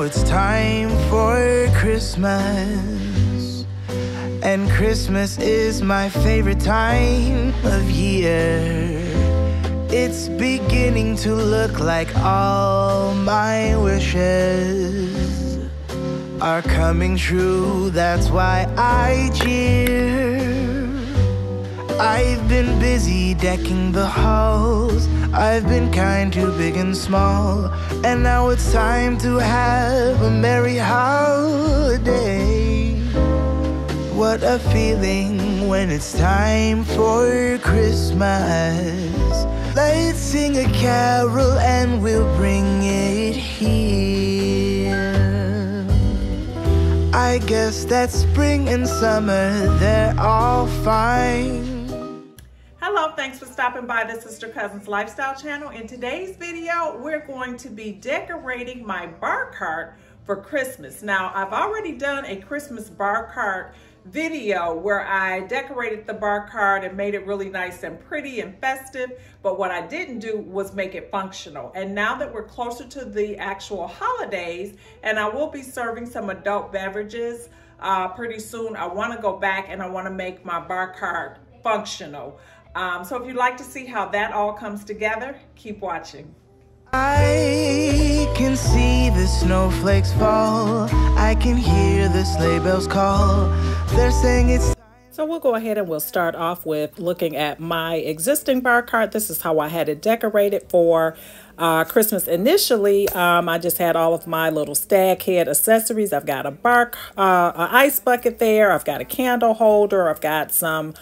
it's time for Christmas, and Christmas is my favorite time of year. It's beginning to look like all my wishes are coming true. That's why I cheer. I've been busy decking the halls. I've been kind to big and small, and now it's time to have a merry holiday. What a feeling when it's time for Christmas. Let's sing a carol and we'll bring it here. I guess that spring and summer, they're all fine. Hello, thanks for stopping by the Sister Cousins Lifestyle channel. In today's video, we're going to be decorating my bar cart for Christmas. Now, I've already done a Christmas bar cart video where I decorated the bar cart and made it really nice and pretty and festive, but what I didn't do was make it functional. And now that we're closer to the actual holidays, and I will be serving some adult beverages pretty soon, I want to go back and I want to make my bar cart functional. So if you'd like to see how that all comes together, keep watching. I can see the snowflakes fall. I can hear the sleigh bells call. They're saying it's time. So we'll go ahead and we'll start off with looking at my existing bar cart. This is how I had it decorated for Christmas. Initially, I just had all of my little stag head accessories. I've got a ice bucket there. I've got a candle holder. I've got some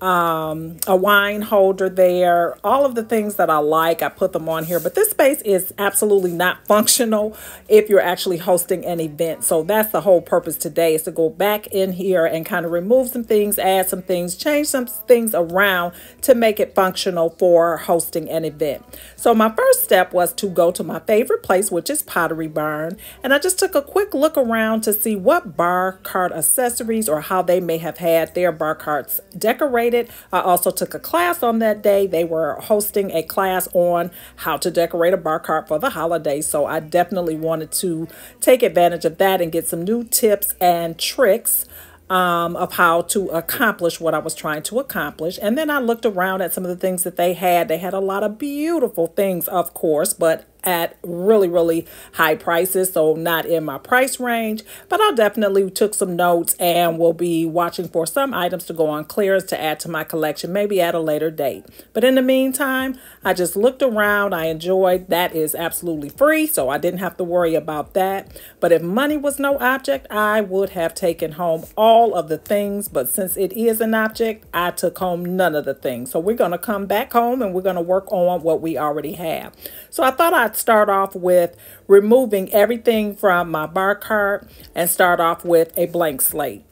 a wine holder there, all of the things that I like, I put them on here. But this space is absolutely not functional if you're actually hosting an event. So that's the whole purpose today, is to go back in here and kind of remove some things, add some things, change some things around to make it functional for hosting an event. So my first step was to go to my favorite place, which is Pottery Barn, and I just took a quick look around to see what bar cart accessories or how they may have had their bar carts decorated. I also took a class on that day. They were hosting a class on how to decorate a bar cart for the holidays. So I definitely wanted to take advantage of that and get some new tips and tricks of how to accomplish what I was trying to accomplish. And then I looked around at some of the things that they had. They had a lot of beautiful things, of course, but at really high prices, so not in my price range. But I definitely took some notes and will be watching for some items to go on clearance to add to my collection, maybe at a later date. But in the meantime, I just looked around. I enjoyed that. Is absolutely free, so I didn't have to worry about that. But if money was no object, I would have taken home all of the things. But since it is an object, I took home none of the things. So we're going to come back home and we're going to work on what we already have. So I thought I'd start off with removing everything from my bar cart and start off with a blank slate.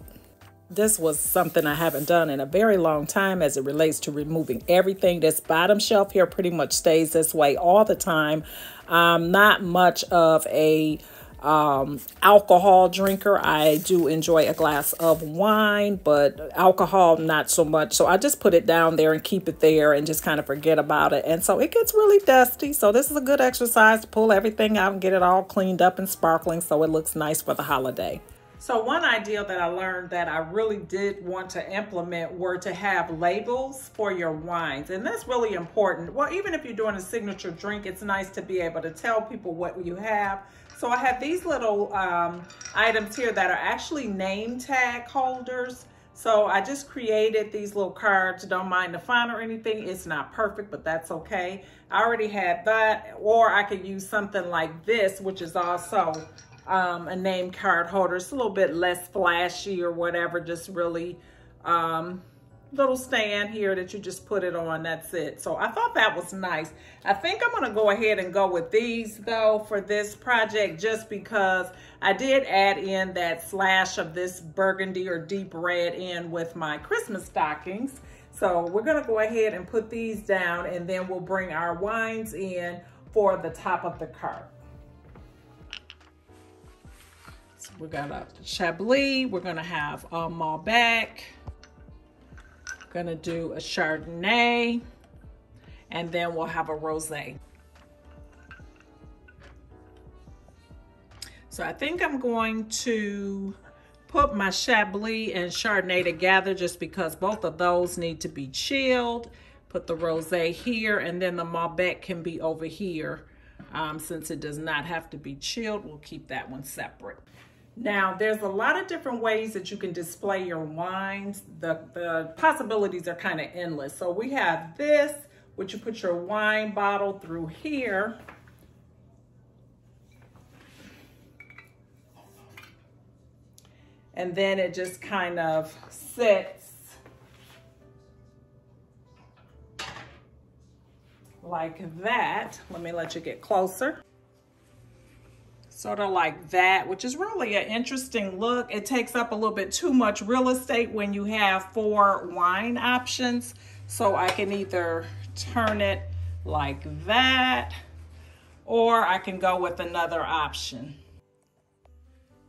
This was something I haven't done in a very long time as it relates to removing everything. This bottom shelf here pretty much stays this way all the time. Not much of a alcohol drinker. I do enjoy a glass of wine, but alcohol not so much. So I just put it down there and keep it there and just kind of forget about it. And so it gets really dusty. So this is a good exercise to pull everything out and get it all cleaned up and sparkling so it looks nice for the holiday. So one idea that I learned that I really did want to implement were to have labels for your wines. And that's really important. Well, even if you're doing a signature drink, it's nice to be able to tell people what you have. So I have these little items here that are actually name tag holders. So I just created these little cards. Don't mind the font or anything. It's not perfect, but that's okay. I already had that, or I could use something like this, which is also a name card holder. It's a little bit less flashy or whatever, just really little stand here that you just put it on. That's it. So I thought that was nice. I think I'm going to go ahead and go with these though for this project, just because I did add in that slash of this burgundy or deep red in with my Christmas stockings. So we're going to go ahead and put these down, and then we'll bring our wines in for the top of the cart. So we got a Chablis. We're going to have a Malbec. Gonna do a Chardonnay, and then we'll have a Rosé. So I think I'm going to put my Chablis and Chardonnay together just because both of those need to be chilled. Put the Rosé here, and then the Malbec can be over here. Since it does not have to be chilled, we'll keep that one separate. Now, there's a lot of different ways that you can display your wines. The possibilities are kind of endless. So we have this, which you put your wine bottle through here. And then it just kind of sits like that. Let me let you get closer. Sort of like that, which is really an interesting look. It takes up a little bit too much real estate when you have 4 wine options. So I can either turn it like that, or I can go with another option.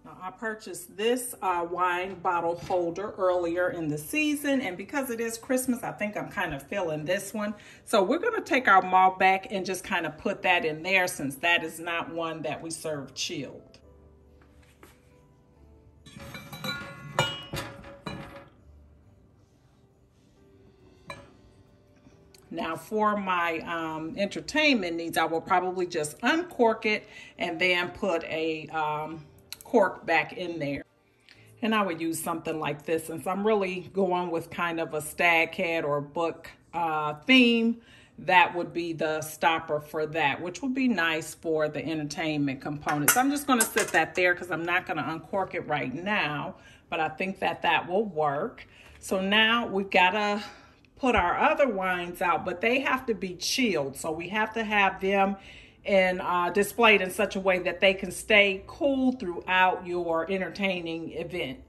Now, I purchased this wine bottle holder earlier in the season, and because it is Christmas, I think I'm kind of feeling this one. So we're gonna take our Malbec and just kind of put that in there, since that is not one that we serve chilled. Now for my entertainment needs, I will probably just uncork it and then put a cork back in there. And I would use something like this, since I'm really going with kind of a stag cat or book theme. That would be the stopper for that, which would be nice for the entertainment components. I'm just going to sit that there because I'm not going to uncork it right now, but I think that that will work. So now we've got to put our other wines out, but they have to be chilled. So we have to have them and displayed in such a way that they can stay cool throughout your entertaining event.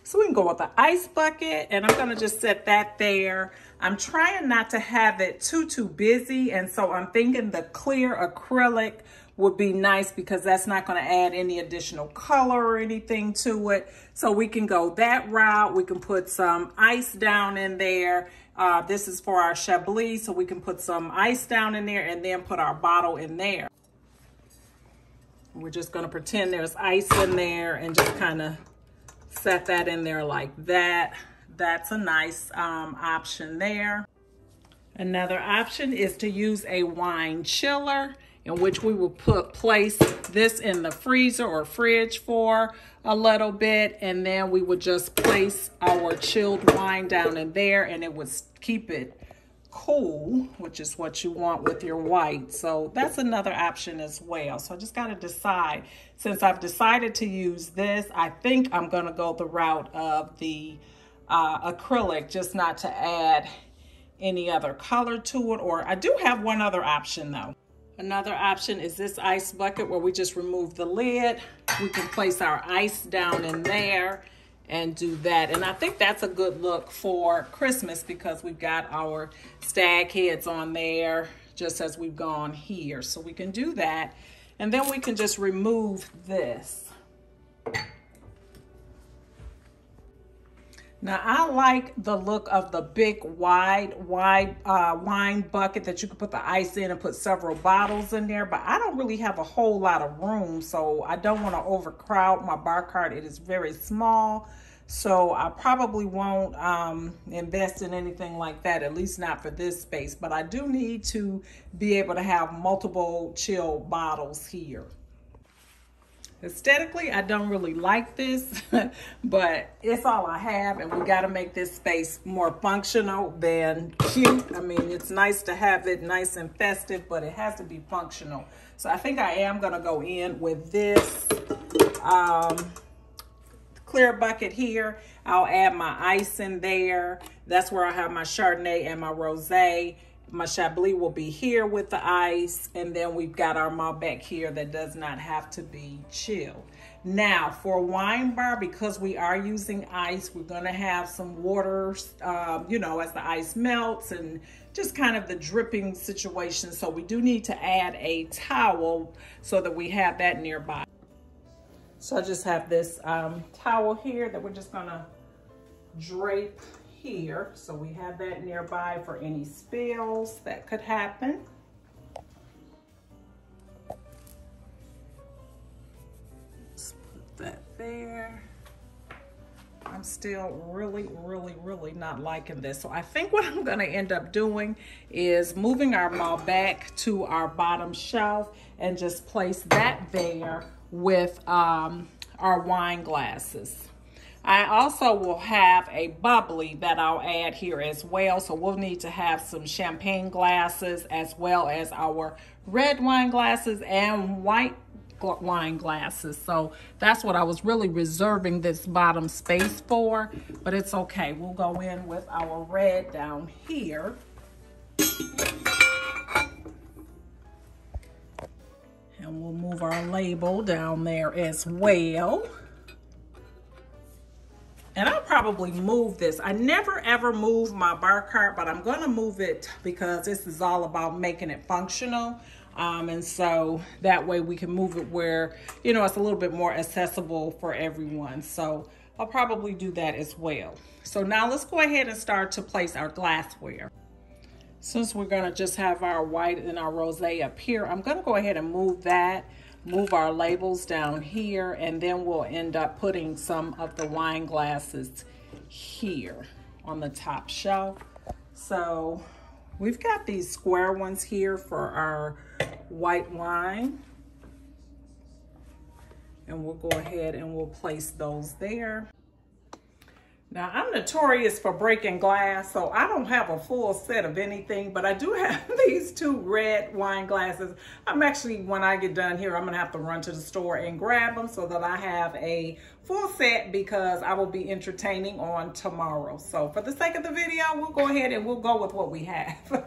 So we can go with the ice bucket, and I'm gonna just set that there. I'm trying not to have it too busy, and so I'm thinking the clear acrylic would be nice because that's not gonna add any additional color or anything to it. So we can go that route. We can put some ice down in there. This is for our Chablis, so we can put some ice down in there and then put our bottle in there. We're just gonna pretend there's ice in there and just kind of set that in there like that. That's a nice option there. Another option is to use a wine chiller, in which we will place this in the freezer or fridge for a little bit, and then we would just place our chilled wine down in there, and it would keep it cool, which is what you want with your white. So that's another option as well. So I just got to decide. Since I've decided to use this, I think I'm going to go the route of the acrylic, just not to add any other color to it. Or I do have one other option though. Another option is this ice bucket, where we just remove the lid. We can place our ice down in there and do that. And I think that's a good look for Christmas because we've got our stag heads on there just as we've gone here. So we can do that. And then we can just remove this. Now, I like the look of the big wide wine bucket that you can put the ice in and put several bottles in there, but I don't really have a whole lot of room, so I don't want to overcrowd my bar cart. It is very small, so I probably won't invest in anything like that, at least not for this space, but I do need to be able to have multiple chill bottles here. Aesthetically, I don't really like this, but it's all I have, and we got to make this space more functional than cute. I mean, it's nice to have it nice and festive, but it has to be functional. So I think I am going to go in with this clear bucket here. I'll add my ice in there. That's where I have my Chardonnay and my Rosé. My Chablis will be here with the ice, and then we've got our Malbec here that does not have to be chilled. Now, for a wine bar, because we are using ice, we're gonna have some water, you know, as the ice melts and just kind of the dripping situation. So we do need to add a towel so that we have that nearby. So I just have this towel here that we're just gonna drape here, so we have that nearby for any spills that could happen. That there. I'm still really not liking this. So I think what I'm gonna end up doing is moving our malt back to our bottom shelf and just place that there with our wine glasses. I also will have a bubbly that I'll add here as well. So we'll need to have some champagne glasses as well as our red wine glasses and white wine glasses. So that's what I was really reserving this bottom space for, but it's okay. We'll go in with our red down here. And we'll move our label down there as well. And I'll probably move this. I never ever move my bar cart, but I'm gonna move it because this is all about making it functional. And so that way we can move it where, you know, it's a little bit more accessible for everyone. So I'll probably do that as well. So now let's go ahead and start to place our glassware. Since we're gonna just have our white and our rosé up here, I'm gonna go ahead and move that, move our labels down here, and then we'll end up putting some of the wine glasses here on the top shelf. So we've got these square ones here for our white wine. And we'll go ahead and we'll place those there. Now, I'm notorious for breaking glass, so I don't have a full set of anything, but I do have these two red wine glasses. I'm actually, when I get done here, I'm gonna have to run to the store and grab them so that I have a full set because I will be entertaining on tomorrow. So for the sake of the video, we'll go ahead and we'll go with what we have. Go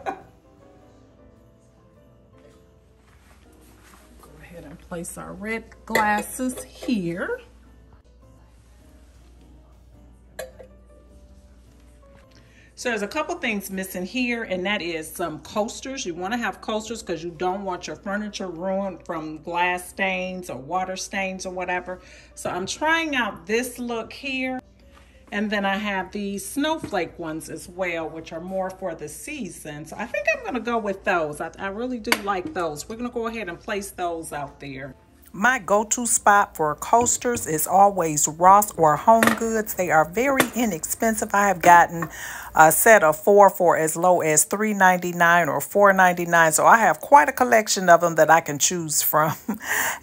ahead and place our red glasses here. So there's a couple things missing here, and that is some coasters. You want to have coasters because you don't want your furniture ruined from glass stains or water stains or whatever. So I'm trying out this look here. And then I have these snowflake ones as well, which are more for the season. So I think I'm going to go with those. I really do like those. We're going to go ahead and place those out there. My go-to spot for coasters is always Ross or Home Goods. They are very inexpensive. I have gotten a set of 4 for as low as $3.99 or $4.99. So I have quite a collection of them that I can choose from.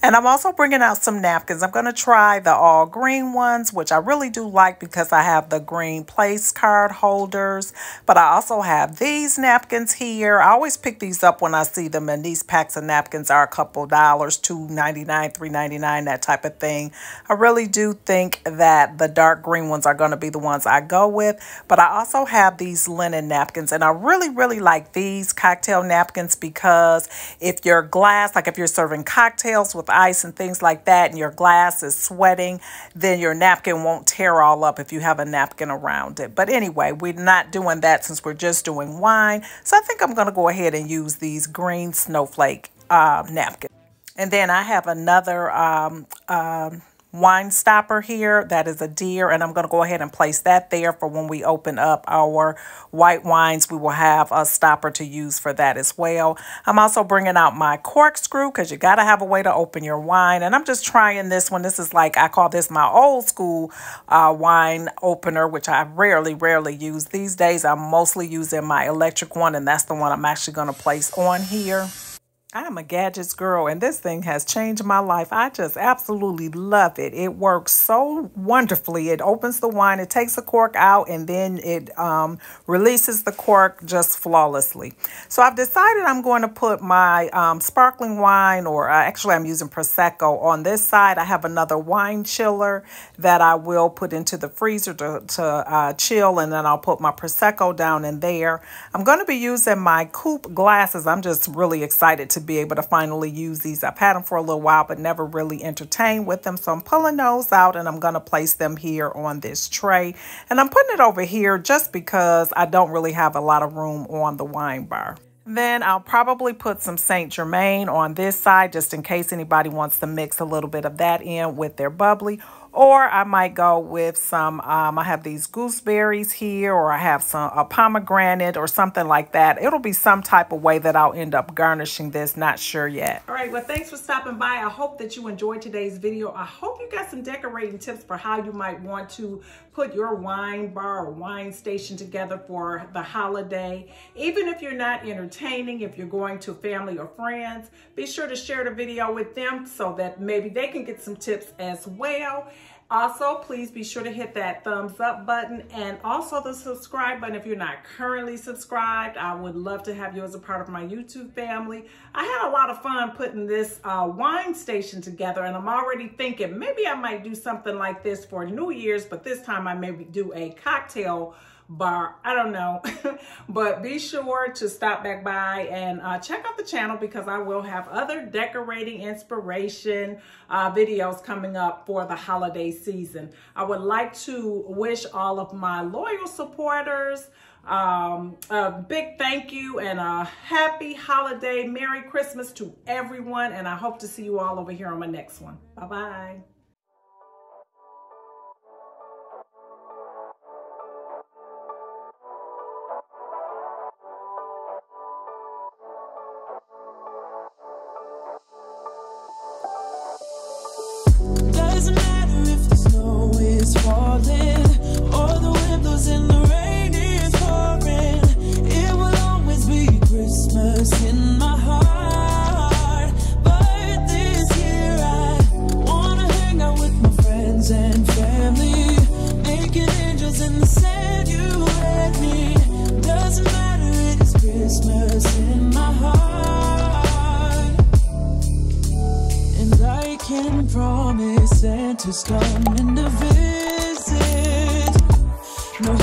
And I'm also bringing out some napkins. I'm going to try the all green ones, which I really do like because I have the green place card holders. But I also have these napkins here. I always pick these up when I see them, and these packs of napkins are a couple dollars, $2.99. $3.99, that type of thing. I really do think that the dark green ones are going to be the ones I go with, but I also have these linen napkins, and I really like these cocktail napkins because if your glass, like if you're serving cocktails with ice and things like that, and your glass is sweating, then your napkin won't tear all up if you have a napkin around it. But anyway, we're not doing that since we're just doing wine, so I think I'm going to go ahead and use these green snowflake napkins. And then I have another wine stopper here that is a deer, and I'm going to go ahead and place that there for when we open up our white wines. We will have a stopper to use for that as well. I'm also bringing out my corkscrew because you got to have a way to open your wine. And I'm just trying this one. This is like, I call this my old school wine opener, which I rarely use these days. I'm mostly using my electric one, and that's the one I'm actually going to place on here. I am a gadgets girl, and this thing has changed my life. I just absolutely love it. It works so wonderfully. It opens the wine, it takes the cork out, and then it releases the cork just flawlessly. So I've decided I'm going to put my sparkling wine, or actually I'm using Prosecco on this side. I have another wine chiller that I will put into the freezer to chill, and then I'll put my Prosecco down in there. I'm going to be using my coupe glasses. I'm just really excited to be able to finally use these. I've had them for a little while, but never really entertained with them. So I'm pulling those out, and I'm going to place them here on this tray. And I'm putting it over here just because I don't really have a lot of room on the wine bar. Then I'll probably put some Saint Germain on this side just in case anybody wants to mix a little bit of that in with their bubbly. Or I might go with some, I have these gooseberries here, or I have a pomegranate or something like that. It'll be some type of way that I'll end up garnishing this, not sure yet. All right, well, thanks for stopping by. I hope that you enjoyed today's video. I hope you got some decorating tips for how you might want to put your wine bar or wine station together for the holiday. Even if you're not entertaining, if you're going to family or friends, be sure to share the video with them so that maybe they can get some tips as well. Also, please be sure to hit that thumbs up button and also the subscribe button if you're not currently subscribed. I would love to have you as a part of my YouTube family. I had a lot of fun putting this wine station together, and I'm already thinking maybe I might do something like this for New Year's, but this time I maybe do a cocktail bar. I don't know. But be sure to stop back by and check out the channel, because I will have other decorating inspiration videos coming up for the holiday season. I would like to wish all of my loyal supporters a big thank you and a happy holiday, Merry Christmas to everyone, and I hope to see you all over here on my next one. Bye-bye. Doesn't matter if the snow is falling or the wind blows and the rain is pouring. It will always be Christmas in my heart. But this year I wanna hang out with my friends and family, making angels in the sand, you and me. Doesn't matter, it is Christmas in my heart. And I can promise Santa's coming to visit. No,